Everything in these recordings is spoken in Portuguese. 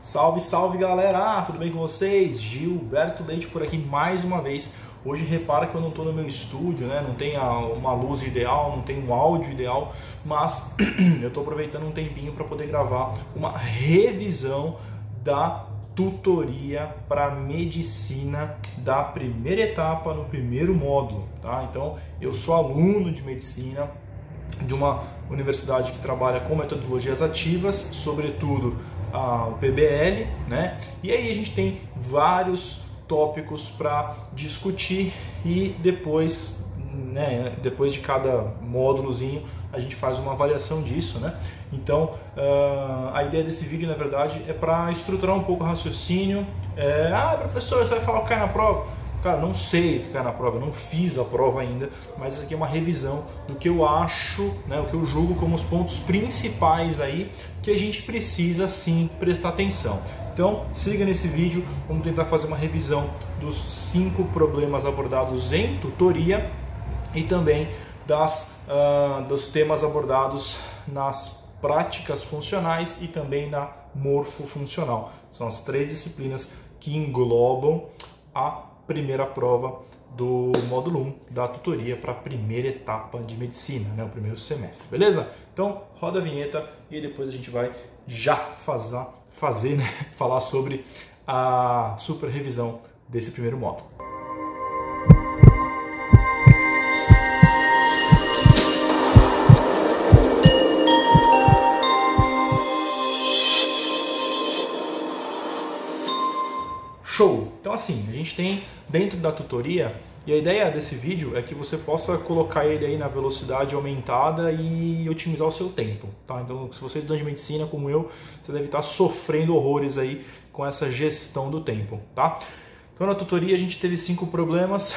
Salve, salve galera! Tudo bem com vocês? Gilberto Leite por aqui mais uma vez. Hoje repara que eu não estou no meu estúdio, né? Não tem uma luz ideal, não tem um áudio ideal, mas eu estou aproveitando um tempinho para poder gravar uma revisão da tutoria para medicina da primeira etapa no primeiro módulo, tá? Então eu sou aluno de medicina de uma universidade que trabalha com metodologias ativas, sobretudo o PBL, né? E aí a gente tem vários tópicos para discutir e depois, né, depois de cada módulozinho a gente faz uma avaliação disso, né? Então a ideia desse vídeo na verdade é para estruturar um pouco o raciocínio. Professor, você vai falar o que cai na prova? Cara, não sei o que cai na prova, eu não fiz a prova ainda, mas isso aqui é uma revisão do que eu acho, né, o que eu julgo como os pontos principais aí que a gente precisa sim prestar atenção. Então, siga nesse vídeo, vamos tentar fazer uma revisão dos 5 problemas abordados em tutoria e também dos temas abordados nas práticas funcionais e também na morfofuncional. São as 3 disciplinas que englobam a primeira prova do módulo 1 da tutoria para a primeira etapa de medicina, né, o primeiro semestre, beleza? Então, roda a vinheta e depois a gente vai já falar sobre a super revisão desse primeiro módulo. Show! Então assim, a gente tem dentro da tutoria, e a ideia desse vídeo é que você possa colocar ele aí na velocidade aumentada e otimizar o seu tempo, tá? Então, se você é estudante de medicina como eu, você deve estar sofrendo horrores aí com essa gestão do tempo, tá? Então, na tutoria a gente teve 5 problemas.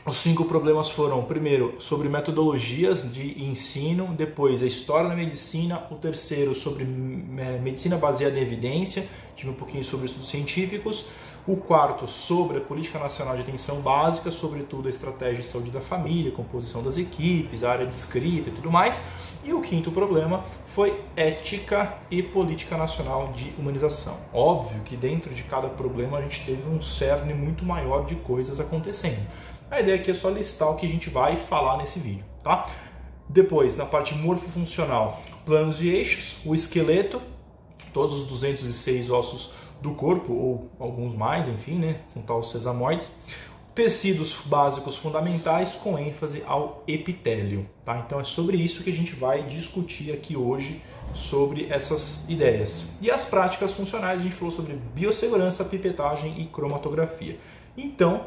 Os 5 problemas foram, primeiro, sobre metodologias de ensino, depois a história da medicina, o terceiro sobre medicina baseada em evidência, tive um pouquinho sobre estudos científicos, o quarto sobre a Política Nacional de Atenção Básica, sobretudo a estratégia de saúde da família, composição das equipes, a área de escrita e tudo mais, e o quinto problema foi ética e política nacional de humanização. Óbvio que dentro de cada problema a gente teve um cerne muito maior de coisas acontecendo. A ideia aqui é só listar o que a gente vai falar nesse vídeo, tá? Depois, na parte morfofuncional, planos e eixos, o esqueleto, todos os 206 ossos do corpo, ou alguns mais, enfim, né? Contar os sesamoides. Tecidos básicos fundamentais, com ênfase ao epitélio, tá? Então é sobre isso que a gente vai discutir aqui hoje, sobre essas ideias. E as práticas funcionais, a gente falou sobre biossegurança, pipetagem e cromatografia. Então,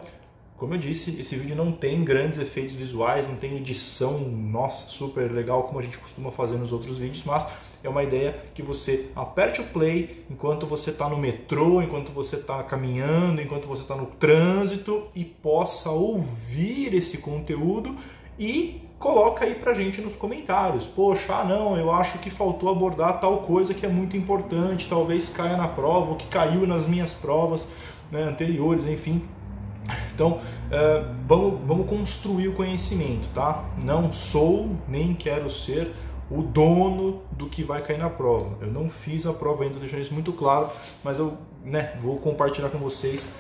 como eu disse, esse vídeo não tem grandes efeitos visuais, não tem edição, nossa, super legal como a gente costuma fazer nos outros vídeos, mas é uma ideia que você aperte o play enquanto você está no metrô, enquanto você está caminhando, enquanto você está no trânsito e possa ouvir esse conteúdo e coloca aí pra gente nos comentários. Poxa, não, eu acho que faltou abordar tal coisa que é muito importante, talvez caia na prova, ou que caiu nas minhas provas, né, anteriores, enfim. Então, vamos construir o conhecimento, tá? Não sou, nem quero ser o dono do que vai cair na prova. Eu não fiz a prova ainda, deixando isso muito claro, mas eu, vou compartilhar com vocês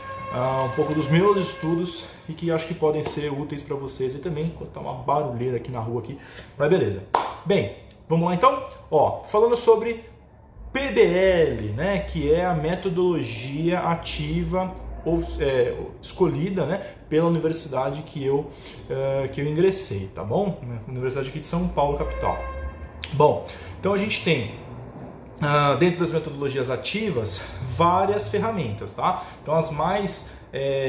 um pouco dos meus estudos e que acho que podem ser úteis para vocês. E também, tá uma barulheira aqui na rua aqui, mas beleza. Bem, vamos lá então? Ó, falando sobre PBL, né, que é a metodologia ativa escolhida, né, pela universidade que eu ingressei, tá bom? Universidade aqui de São Paulo, capital. Bom, então a gente tem dentro das metodologias ativas várias ferramentas, tá? Então as mais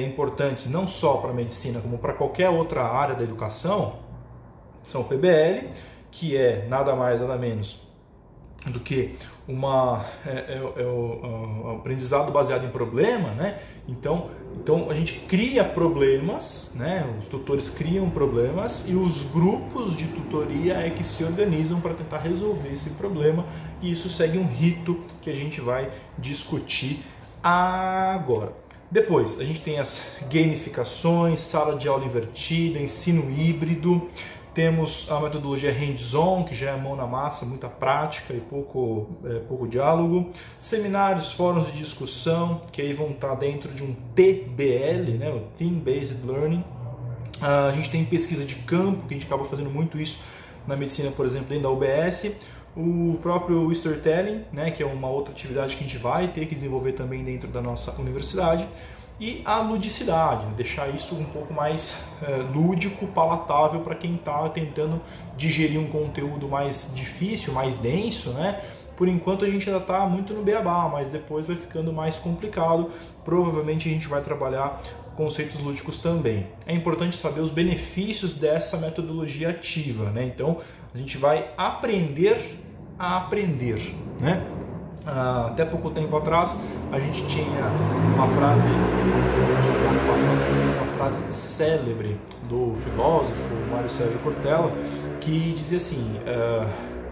importantes não só para a medicina como para qualquer outra área da educação são o PBL, que é nada mais nada menos do que o aprendizado baseado em problema, né? Então a gente cria problemas, né? Os tutores criam problemas e os grupos de tutoria é que se organizam para tentar resolver esse problema, e isso segue um rito que a gente vai discutir agora. Depois a gente tem as gamificações, sala de aula invertida, ensino híbrido, Temos a metodologia hands-on, que já é mão na massa, muita prática e pouco diálogo. Seminários, fóruns de discussão, que aí vão estar dentro de um TBL, né, o Team Based Learning. A gente tem pesquisa de campo, que a gente acaba fazendo muito isso na medicina, por exemplo, dentro da UBS. O próprio storytelling, né, que é uma outra atividade que a gente vai ter que desenvolver também dentro da nossa universidade. E a ludicidade, deixar isso um pouco mais lúdico, palatável para quem está tentando digerir um conteúdo mais difícil, mais denso, né? Por enquanto a gente ainda está muito no beabá, mas depois vai ficando mais complicado. Provavelmente a gente vai trabalhar conceitos lúdicos também. É importante saber os benefícios dessa metodologia ativa, né? Então a gente vai aprender a aprender, né? Até pouco tempo atrás a gente tinha uma frase, uma frase célebre do filósofo Mário Sérgio Cortella, que dizia assim: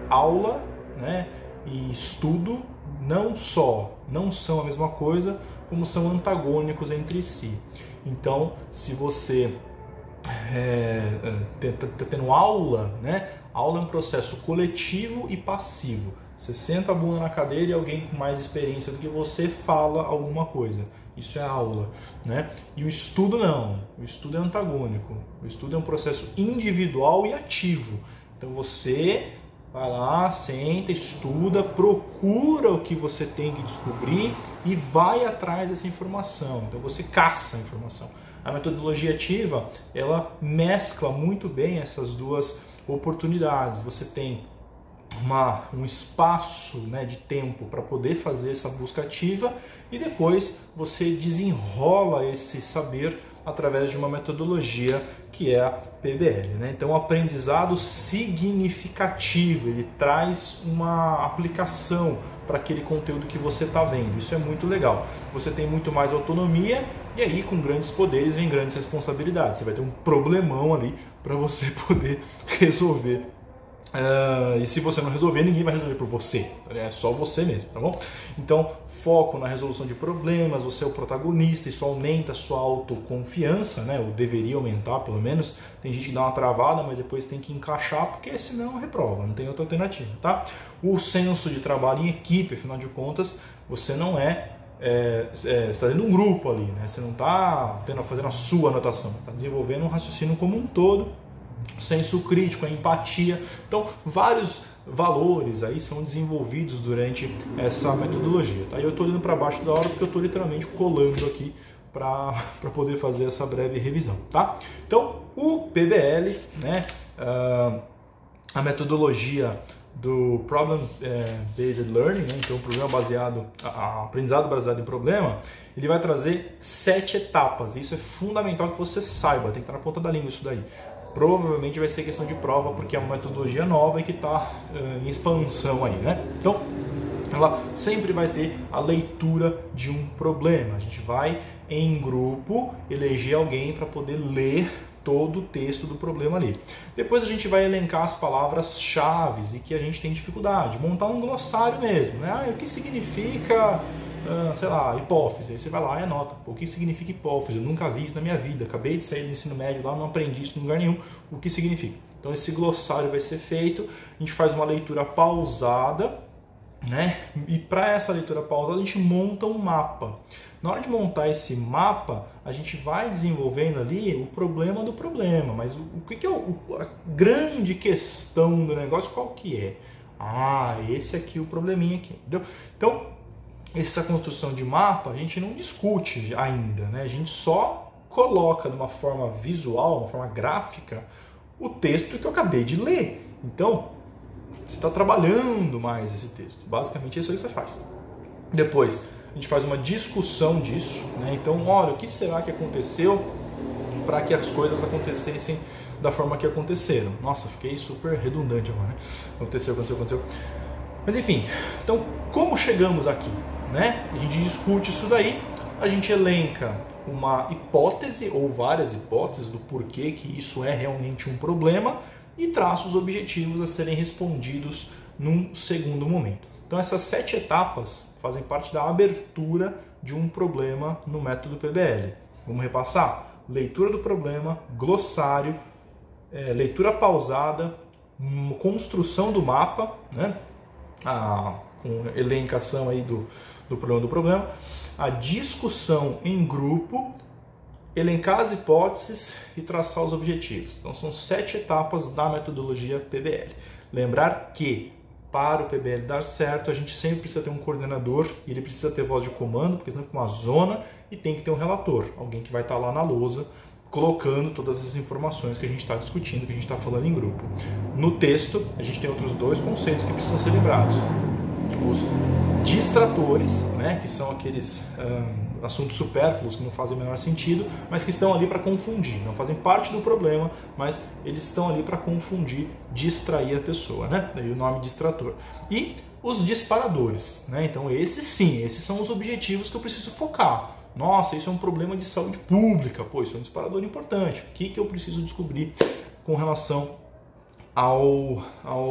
aula, né, e estudo não são a mesma coisa, como são antagônicos entre si. Então, se você está tendo aula, né? Aula é um processo coletivo e passivo. Você senta a bunda na cadeira e alguém com mais experiência do que você fala alguma coisa. Isso é aula, né? E o estudo não. O estudo é antagônico. O estudo é um processo individual e ativo. Então você vai lá, senta, estuda, procura o que você tem que descobrir e vai atrás dessa informação. Então você caça a informação. A metodologia ativa, ela mescla muito bem essas duas oportunidades. Você tem um espaço, né, de tempo para poder fazer essa busca ativa e depois você desenrola esse saber através de uma metodologia que é a PBL, né? Então, o aprendizado significativo, ele traz uma aplicação para aquele conteúdo que você está vendo. Isso é muito legal. Você tem muito mais autonomia e aí com grandes poderes vem grandes responsabilidades. Você vai ter um problemão ali para você poder resolver. E se você não resolver, ninguém vai resolver por você, é só você mesmo, tá bom? Então, foco na resolução de problemas, você é o protagonista, isso aumenta a sua autoconfiança, né? Ou deveria aumentar, pelo menos. Tem gente que dá uma travada, mas depois tem que encaixar, porque senão reprova, não tem outra alternativa, tá? O senso de trabalho em equipe, afinal de contas, você não você está dentro de um grupo ali, né? Você não está fazendo a sua anotação, está desenvolvendo um raciocínio como um todo. Senso crítico, a empatia. Então, vários valores aí são desenvolvidos durante essa metodologia. Tá? Eu estou indo para baixo da hora porque eu estou literalmente colando aqui para poder fazer essa breve revisão. Tá? Então, o PBL, né, a metodologia do Problem Based Learning, né, então aprendizado baseado em problema, ele vai trazer 7 etapas. Isso é fundamental que você saiba, tem que estar na ponta da língua isso daí. Provavelmente vai ser questão de prova, porque é uma metodologia nova e que está em expansão aí, né? Então, ela sempre vai ter a leitura de um problema. A gente vai, em grupo, eleger alguém para poder ler todo o texto do problema ali. Depois a gente vai elencar as palavras-chave e que a gente tem dificuldade, montar um glossário mesmo, né? O que significa, sei lá, hipófise? Aí você vai lá e anota. O que significa hipófise? Eu nunca vi isso na minha vida. Acabei de sair do ensino médio lá, não aprendi isso em lugar nenhum. O que significa? Então esse glossário vai ser feito, a gente faz uma leitura pausada, né? E para essa leitura pausada a gente monta um mapa. Na hora de montar esse mapa, a gente vai desenvolvendo ali o problema do problema. Mas o que é a grande questão do negócio? Qual que é? Esse aqui é o probleminha aqui, entendeu? Então, essa construção de mapa a gente não discute ainda, né? A gente só coloca de uma forma visual, uma forma gráfica, o texto que eu acabei de ler. Então, você está trabalhando mais esse texto. Basicamente, é isso aí que você faz. Depois, a gente faz uma discussão disso, né? Então, olha, o que será que aconteceu para que as coisas acontecessem da forma que aconteceram? Nossa, fiquei super redundante agora, né? Aconteceu. Mas enfim, então, como chegamos aqui, né? A gente discute isso daí, a gente elenca uma hipótese ou várias hipóteses do porquê que isso é realmente um problema e traça os objetivos a serem respondidos num segundo momento. Então essas 7 etapas fazem parte da abertura de um problema no método PBL. Vamos repassar? Leitura do problema, glossário, leitura pausada, construção do mapa, né? Com elencação aí do problema, a discussão em grupo, elencar as hipóteses e traçar os objetivos. Então são 7 etapas da metodologia PBL. Lembrar que para o PBL dar certo, a gente sempre precisa ter um coordenador, e ele precisa ter voz de comando, porque senão fica uma zona, e tem que ter um relator, alguém que vai estar lá na lousa, colocando todas as informações que a gente está discutindo, que a gente está falando em grupo. No texto, a gente tem outros 2 conceitos que precisam ser lembrados. Os distratores, né, que são aqueles assuntos supérfluos que não fazem o menor sentido, mas que estão ali para confundir, não fazem parte do problema, mas eles estão ali para confundir, distrair a pessoa, né? Daí o nome distrator. E os disparadores, né? Então esses sim, esses são os objetivos que eu preciso focar. Nossa, isso é um problema de saúde pública, pô, isso é um disparador importante. O que eu preciso descobrir com relação ao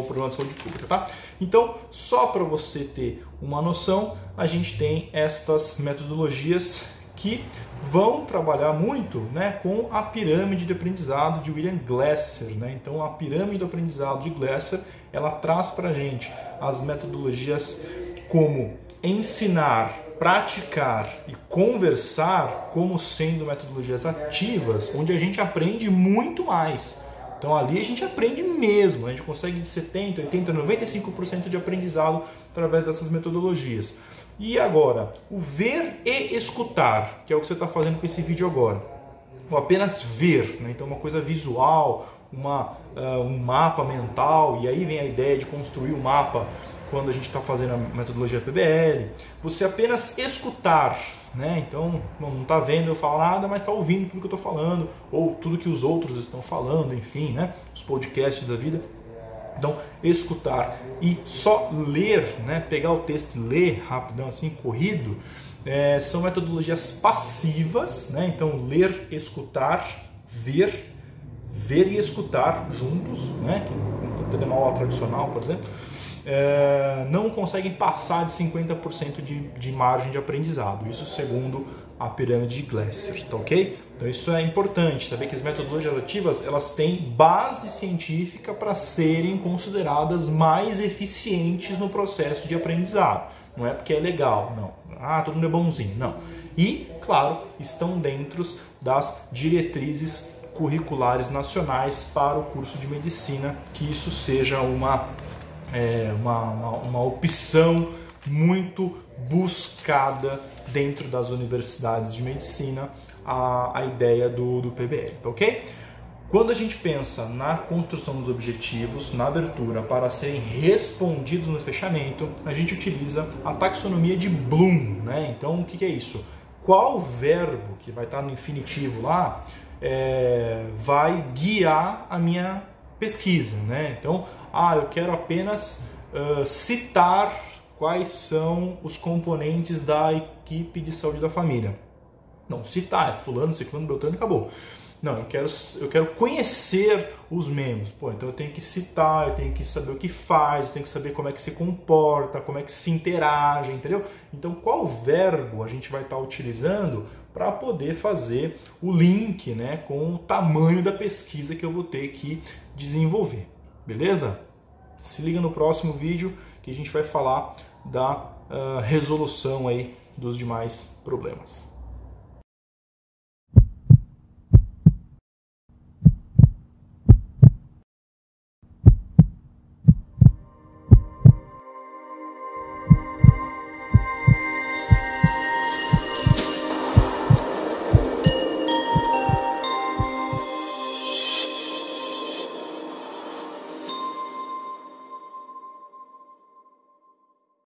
problema de saúde pública, tá? Então, só para você ter uma noção, a gente tem estas metodologias que vão trabalhar muito, né, com a pirâmide de aprendizado de William Glasser, né? Então, a pirâmide do aprendizado de Glasser, ela traz para a gente as metodologias como ensinar, praticar e conversar como sendo metodologias ativas, onde a gente aprende muito mais. Então ali a gente aprende mesmo, a gente consegue de 70%, 80%, 95% de aprendizado através dessas metodologias. E agora, o ver e escutar, que é o que você está fazendo com esse vídeo agora. Ou apenas ver, né? Então uma coisa visual, um mapa mental, e aí vem a ideia de construir um mapa quando a gente está fazendo a metodologia PBL. Você apenas escutar, né? Então não está vendo eu falar nada, mas está ouvindo tudo que eu estou falando, ou tudo que os outros estão falando, enfim, né? Os podcasts da vida. Então, escutar e só ler, né? Pegar o texto e ler rapidão, assim, corrido, são metodologias passivas, né? Então, ler, escutar, ver e escutar juntos, né? Que é uma aula tradicional, por exemplo, não conseguem passar de 50% de margem de aprendizado. Isso segundo a pirâmide de Glasser, tá ok? Então isso é importante, saber que as metodologias ativas, elas têm base científica para serem consideradas mais eficientes no processo de aprendizado. Não é porque é legal, não. Todo mundo é bonzinho, não. E, claro, estão dentro das diretrizes curriculares nacionais para o curso de medicina, que isso seja uma opção muito buscada dentro das universidades de medicina, a ideia do PBL, tá ok? Quando a gente pensa na construção dos objetivos, na abertura, para serem respondidos no fechamento, a gente utiliza a taxonomia de Bloom, né? Então, o que é isso? Qual verbo que vai estar no infinitivo lá vai guiar a minha pesquisa, né? Então, eu quero apenas citar quais são os componentes da equipe de saúde da família. Não, citar, é fulano, ciclano, beltrano e acabou. Não, eu quero conhecer os membros. Então eu tenho que citar, eu tenho que saber o que faz, eu tenho que saber como é que se comporta, como é que se interage, entendeu? Então qual verbo a gente vai estar utilizando para poder fazer o link, né, com o tamanho da pesquisa que eu vou ter que desenvolver, beleza? Se liga no próximo vídeo que a gente vai falar da resolução aí dos demais problemas.